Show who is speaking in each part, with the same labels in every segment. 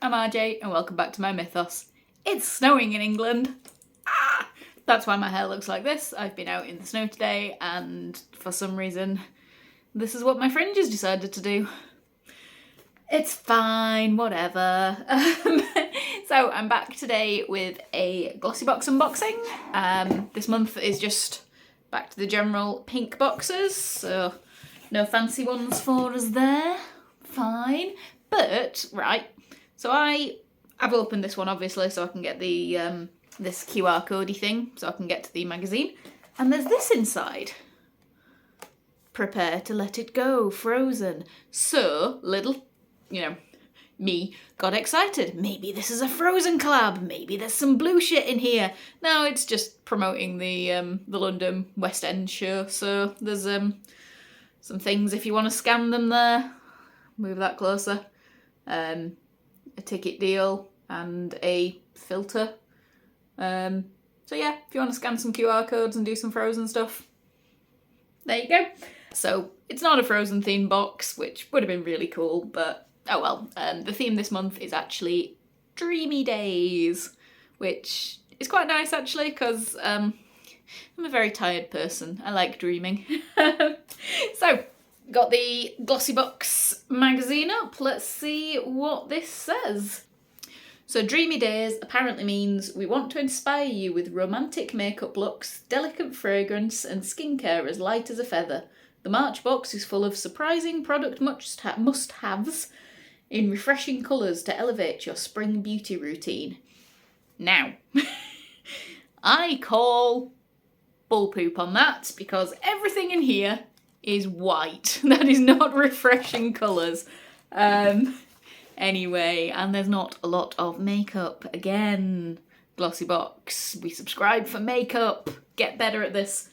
Speaker 1: I'm RJ and welcome back to my mythos. It's snowing in England. That's why my hair looks like this. I've been out in the snow today and for some reason this is what my fringes decided to do. It's fine, whatever. So I'm back today with a Glossybox unboxing. This month is just back to the general pink boxes, so no fancy ones for us there. Fine. But, right, so I've opened this one obviously so I can get the this QR codey thing so I can get to the magazine. And there's this inside. Prepare to let it go, Frozen. So, little, me got excited. Maybe this is a Frozen collab. Maybe there's some blue shit in here. No, it's just promoting the London West End show. So there's some things if you want to scan them there. Move that closer. A ticket deal and a filter. So yeah, if you want to scan some QR codes and do some Frozen stuff, there you go. So it's not a Frozen themed box, which would have been really cool, but oh well. The theme this month is actually Dreamy Days, which is quite nice actually because I'm a very tired person. I like dreaming. So got the Glossybox magazine up. Let's see what this says. So Dreamy Days apparently means we want to inspire you with romantic makeup looks, delicate fragrance and skincare as light as a feather. The March box is full of surprising product must-haves in refreshing colours to elevate your spring beauty routine. Now, I call bull poop on that because everything in here is white. That is not refreshing colours. Anyway, and there's not a lot of makeup. Again, Glossybox, we subscribe for makeup. Get better at this.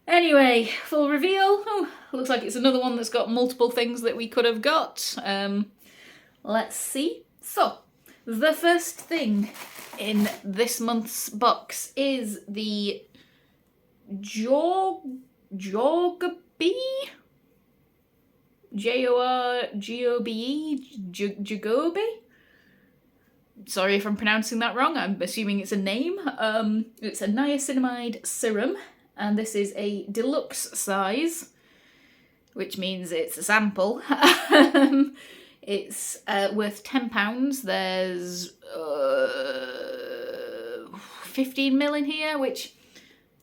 Speaker 1: Anyway, full reveal. Oh, looks like it's another one that's got multiple things that we could have got. Let's see. So, the first thing in this month's box is the Jogobe? J-O-R-G-O-B-E? Jogobe? Sorry if I'm pronouncing that wrong, I'm assuming it's a name. It's a niacinamide serum, and this is a deluxe size, which means it's a sample. It's worth £10. There's 15ml in here, which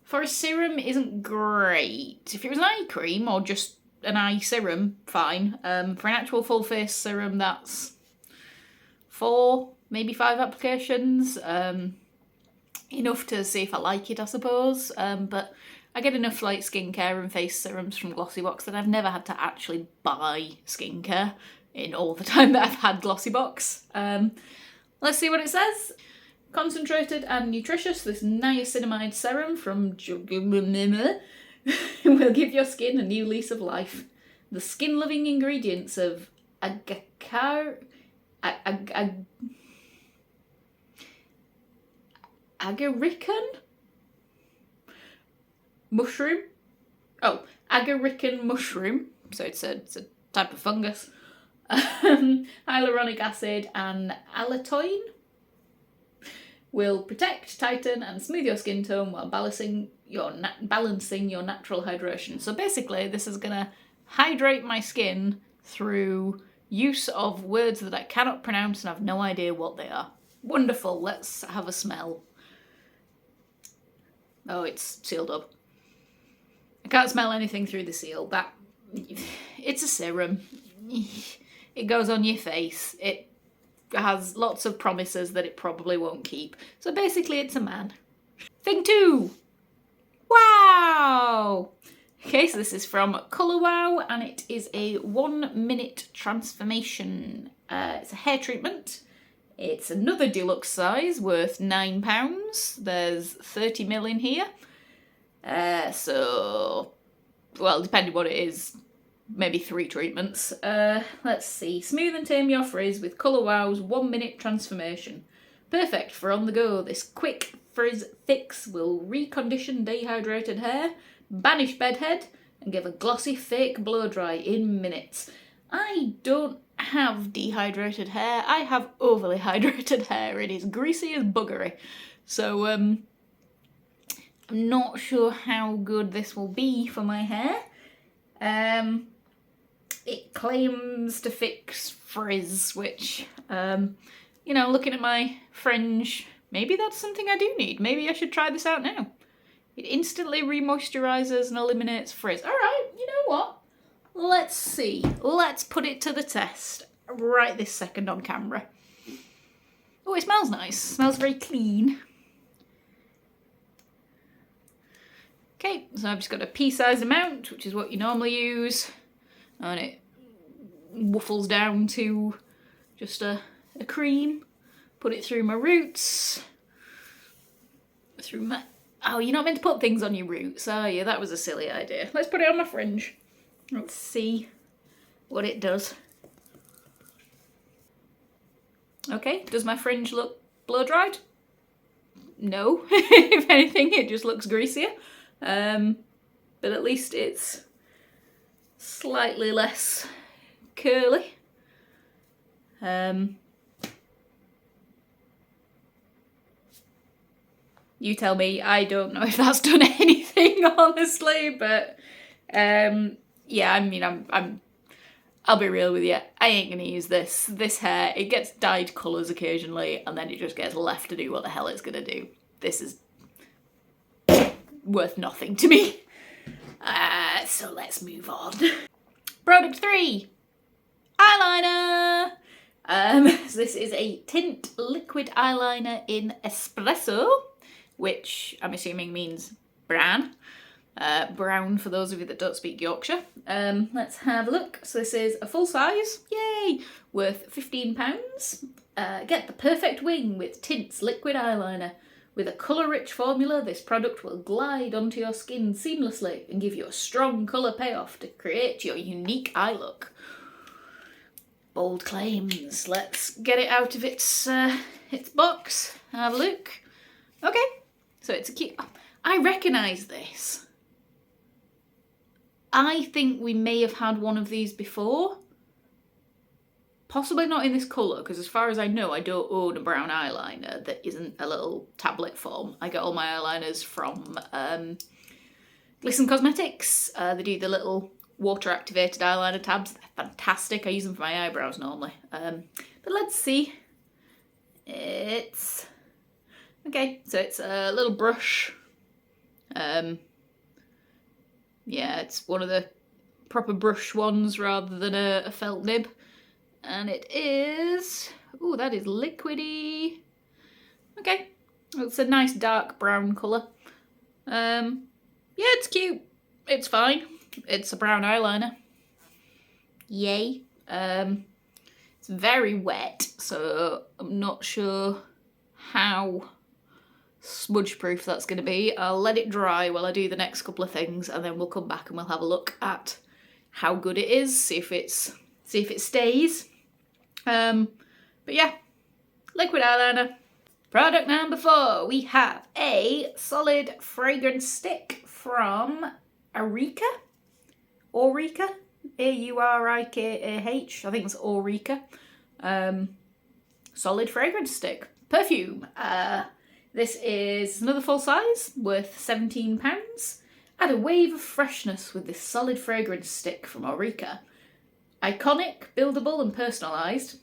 Speaker 1: for a serum isn't great. If it was an eye cream or just an eye serum, fine. For an actual full face serum, that's 4, maybe 5 applications. Enough to see if I like it, I suppose. But I get enough like skincare and face serums from Glossybox that I've never had to actually buy skincare in all the time that I've had Glossybox. Let's see what it says. Concentrated and nutritious, this niacinamide serum from will give your skin a new lease of life. The skin-loving ingredients of agarican mushroom. Oh, agarican mushroom. So it's a type of fungus. Hyaluronic acid and allantoin will protect, tighten and smooth your skin tone while balancing your natural hydration. So basically this is going to hydrate my skin through use of words that I cannot pronounce and have no idea what they are. Wonderful, let's have a smell. Oh, it's sealed up. I can't smell anything through the seal. It's a serum. It goes on your face. It has lots of promises that it probably won't keep. So basically it's a man. Thing 2. Wow! Okay, so this is from Colour Wow and it is a 1-minute transformation. It's a hair treatment. It's another deluxe size worth £9. There's 30ml in here. So, well, depending what it is, maybe 3 treatments. Let's see. Smooth and tame your frizz with Colour Wow's 1-minute transformation. Perfect for on the go. This quick frizz fix will recondition dehydrated hair, banish bedhead, and give a glossy fake blow dry in minutes. I don't have dehydrated hair. I have overly hydrated hair. It is greasy as buggery. So I'm not sure how good this will be for my hair. It claims to fix frizz, which, you know, looking at my fringe, maybe that's something I do need. Maybe I should try this out now. It instantly remoisturizes and eliminates frizz. All right, you know what? Let's see. Let's put it to the test right this second on camera. Oh, it smells nice. It smells very clean. Okay, so I've just got a pea-sized amount, which is what you normally use. And it waffles down to just a cream. Put it through my roots. Through my... Oh, you're not meant to put things on your roots, are you? That was a silly idea. Let's put it on my fringe. Let's see what it does. Okay, does my fringe look blow-dried? No. If anything, it just looks greasier. But at least it's slightly less curly. You tell me. I don't know if that's done anything, honestly, but yeah, I mean, I'll be real with you. I ain't gonna use this. This hair, it gets dyed colours occasionally, and then it just gets left to do what the hell it's gonna do. This is worth nothing to me. So let's move on. Product 3, eyeliner. So this is a tint liquid eyeliner in espresso, which I'm assuming means brown. Brown for those of you that don't speak Yorkshire. Let's have a look. So this is a full size, yay, worth £15. Get the perfect wing with Tints liquid eyeliner. With a colour-rich formula, this product will glide onto your skin seamlessly and give you a strong colour payoff to create your unique eye look. Bold claims. Let's get it out of its box. Have a look. Okay, so it's a cute... I recognise this. I think we may have had one of these before. Possibly not in this colour, because as far as I know, I don't own a brown eyeliner that isn't a little tablet form. I get all my eyeliners from Glisten Cosmetics. They do the little water-activated eyeliner tabs. They're fantastic. I use them for my eyebrows normally. But let's see. It's... Okay, so it's a little brush. Yeah, it's one of the proper brush ones rather than a felt nib. And it is... Ooh, that is liquidy. Okay. It's a nice dark brown colour. Yeah, it's cute. It's fine. It's a brown eyeliner. Yay. It's very wet, so I'm not sure how smudge proof that's going to be. I'll let it dry while I do the next couple of things, and then we'll come back and we'll have a look at how good it is, see if it stays. But yeah, liquid eyeliner. Product number 4, we have a solid fragrance stick from Aurika. Aurika? A-U-R-I-K-A-H. I think it's Aurika. Solid fragrance stick. Perfume. This is another full size, worth £17. Add a wave of freshness with this solid fragrance stick from Aurika. Iconic, buildable and personalised.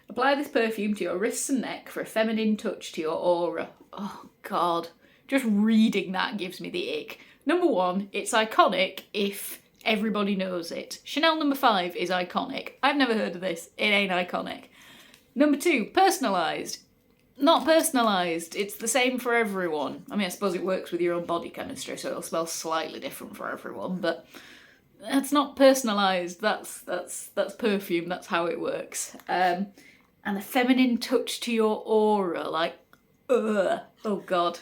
Speaker 1: Apply this perfume to your wrists and neck for a feminine touch to your aura. Oh God, just reading that gives me the ick. Number 1, it's iconic if everybody knows it. Chanel number 5 is iconic. I've never heard of this, it ain't iconic. Number 2, personalised. Not personalised, it's the same for everyone. I mean, I suppose it works with your own body chemistry, so it'll smell slightly different for everyone, but that's not personalised, that's perfume, that's how it works. And a feminine touch to your aura, like, ugh, oh God.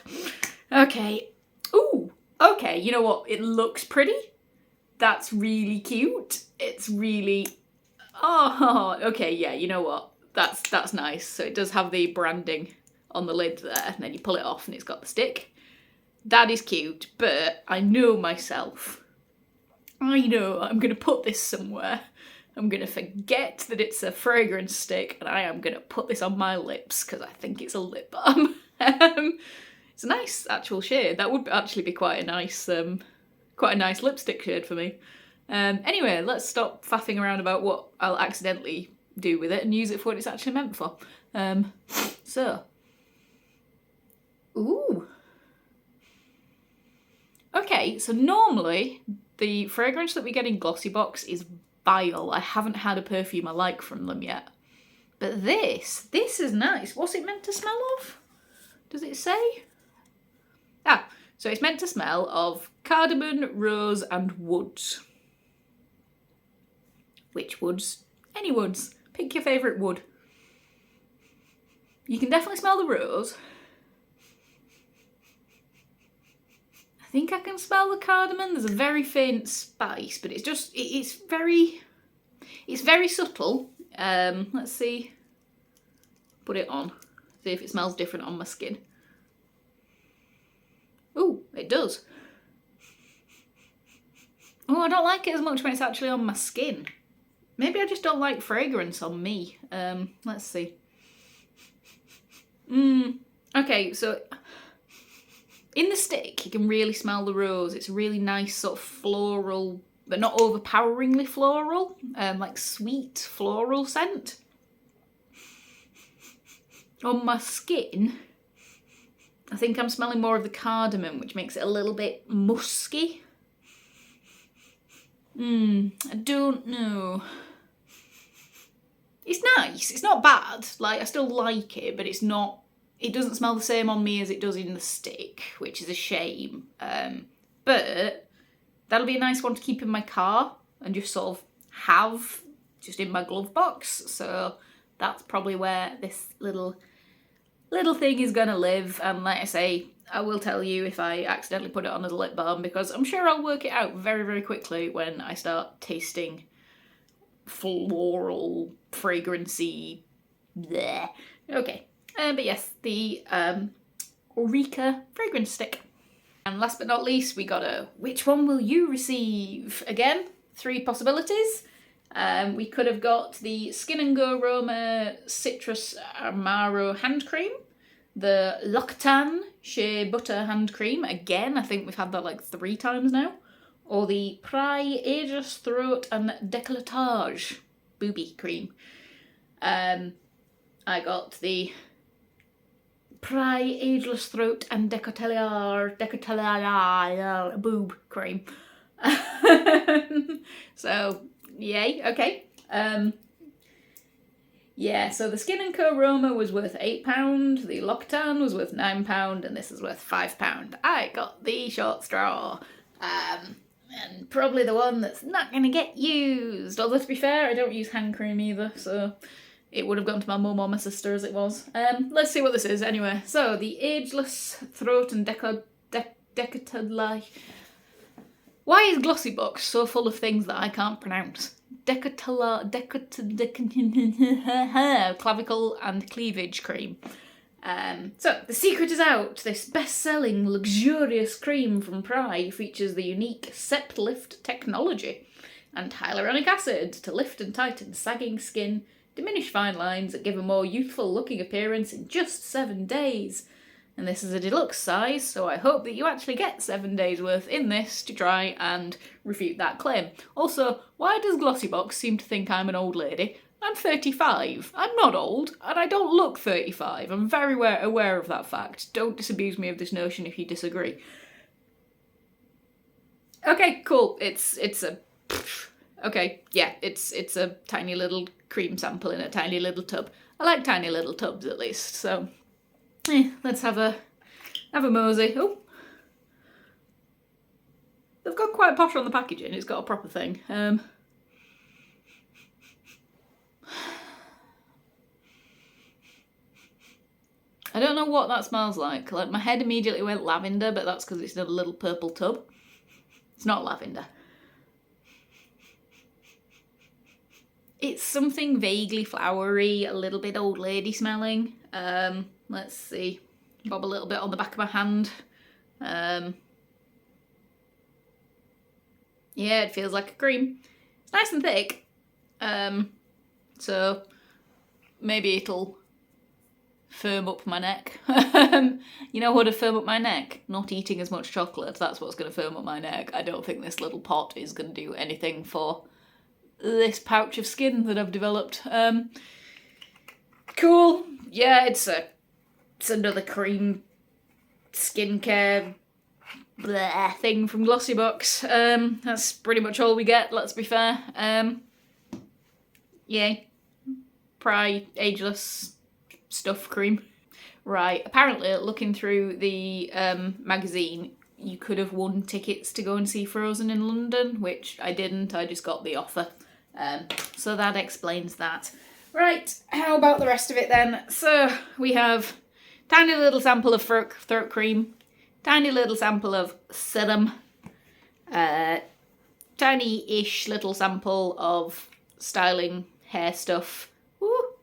Speaker 1: Okay, ooh, okay, you know what, it looks pretty. That's really cute. It's really, oh, okay, yeah, you know what, that's nice. So it does have the branding on the lid there, and then you pull it off and it's got the stick. That is cute, but I know myself. I know I'm going to put this somewhere. I'm going to forget that it's a fragrance stick and I am going to put this on my lips because I think it's a lip balm. It's a nice actual shade. That would actually be quite a nice lipstick shade for me. Anyway, let's stop faffing around about what I'll accidentally do with it and use it for what it's actually meant for. Ooh. Okay, so normally the fragrance that we get in Glossybox is vile. I haven't had a perfume I like from them yet. But this is nice. What's it meant to smell of? Does it say? Ah, so it's meant to smell of cardamom, rose and woods. Which woods? Any woods. Pick your favourite wood. You can definitely smell the rose. I think I can smell the cardamom. There's a very faint spice, but it's just, it's very subtle. Let's see. Put it on. See if it smells different on my skin. Ooh, it does. Oh, I don't like it as much when it's actually on my skin. Maybe I just don't like fragrance on me. Let's see. Okay, so in the stick you can really smell the rose. It's a really nice sort of floral, but not overpoweringly floral, like sweet floral scent. On my skin, I think I'm smelling more of the cardamom, which makes it a little bit musky. I don't know. It's nice, it's not bad, like I still like it, but it's not, it doesn't smell the same on me as it does in the stick, which is a shame. But that'll be a nice one to keep in my car and just sort of have just in my glove box. So that's probably where this little thing is gonna live. And like I say, I will tell you if I accidentally put it on as a lip balm, because I'm sure I'll work it out very, very quickly when I start tasting floral, fragrancy, bleh. Okay, but yes, the Eureka fragrance stick. And last but not least, we got a which one will you receive? Again, 3 possibilities. We could have got the Skin & Go Roma Citrus Amaro hand cream, the L'Occitane Shea Butter hand cream. Again, I think we've had that like 3 times now. Or the Pry Ageless Throat and Décolletage Booby Cream. I got the Pry Ageless Throat and Décolletage Boob Cream. So, yay, okay. Yeah, so the Skin & Co Roma was worth £8, the L'Occitane was worth £9, and this is worth £5. I got the short straw. And probably the one that's not going to get used. Although, to be fair, I don't use hand cream either, so it would have gone to my mum or my sister as it was. Let's see what this is anyway. So, the Ageless Throat and Décolletage. Why is Glossybox so full of things that I can't pronounce? Clavicle and cleavage cream. So, the secret is out. This best-selling, luxurious cream from Pry features the unique Sept Lift technology and hyaluronic acid to lift and tighten sagging skin, diminish fine lines, and give a more youthful-looking appearance in just 7 days. And this is a deluxe size, so I hope that you actually get 7 days worth in this to try and refute that claim. Also, why does Glossybox seem to think I'm an old lady? I'm 35. I'm not old, and I don't look 35. I'm very aware of that fact. Don't disabuse me of this notion if you disagree. Okay, cool. It's a tiny little cream sample in a tiny little tub. I like tiny little tubs at least, so let's have a mosey. Oh, they've got quite posh on the packaging. It's got a proper thing. I don't know what that smells like. Like, my head immediately went lavender, but that's because it's in a little purple tub. It's not lavender. It's something vaguely flowery, a little bit old lady smelling. Let's see. Bob a little bit on the back of my hand. Yeah, it feels like a cream. It's nice and thick. So maybe it'll firm up my neck. You know what would firm up my neck? Not eating as much chocolate. That's what's going to firm up my neck. I don't think this little pot is going to do anything for this pouch of skin that I've developed. Cool. Yeah, it's another cream skincare bleh thing from Glossybox. That's pretty much all we get, let's be fair. Yay. Pry ageless stuff cream. Right, apparently looking through the magazine, you could have won tickets to go and see Frozen in London, which I didn't, I just got the offer. So that explains that. Right, how about the rest of it then? So we have tiny little sample of throat cream, tiny little sample of serum, tiny-ish little sample of styling hair stuff. Woo.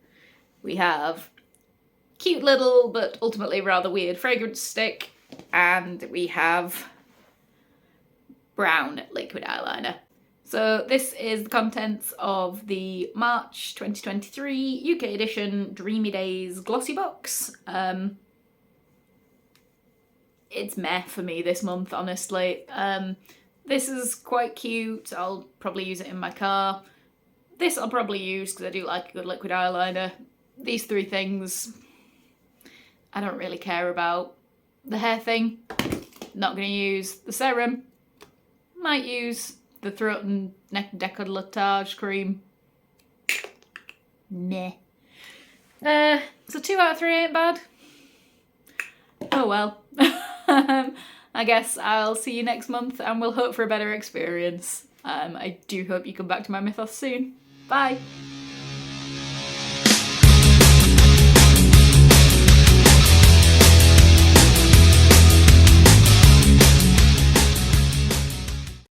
Speaker 1: We have cute little but ultimately rather weird fragrance stick, and we have brown liquid eyeliner. So this is the contents of the March 2023 UK edition Dreamy Days Glossy Box. It's meh for me this month, honestly. This is quite cute. I'll probably use it in my car. This I'll probably use because I do like a good liquid eyeliner. These three things I don't really care about. The hair thing, not going to use. The serum, might use. The throat and neck décolletage cream, meh. So 2 out of 3 ain't bad. Oh well. I guess I'll see you next month and we'll hope for a better experience. I do hope you come back to my mythos soon. Bye!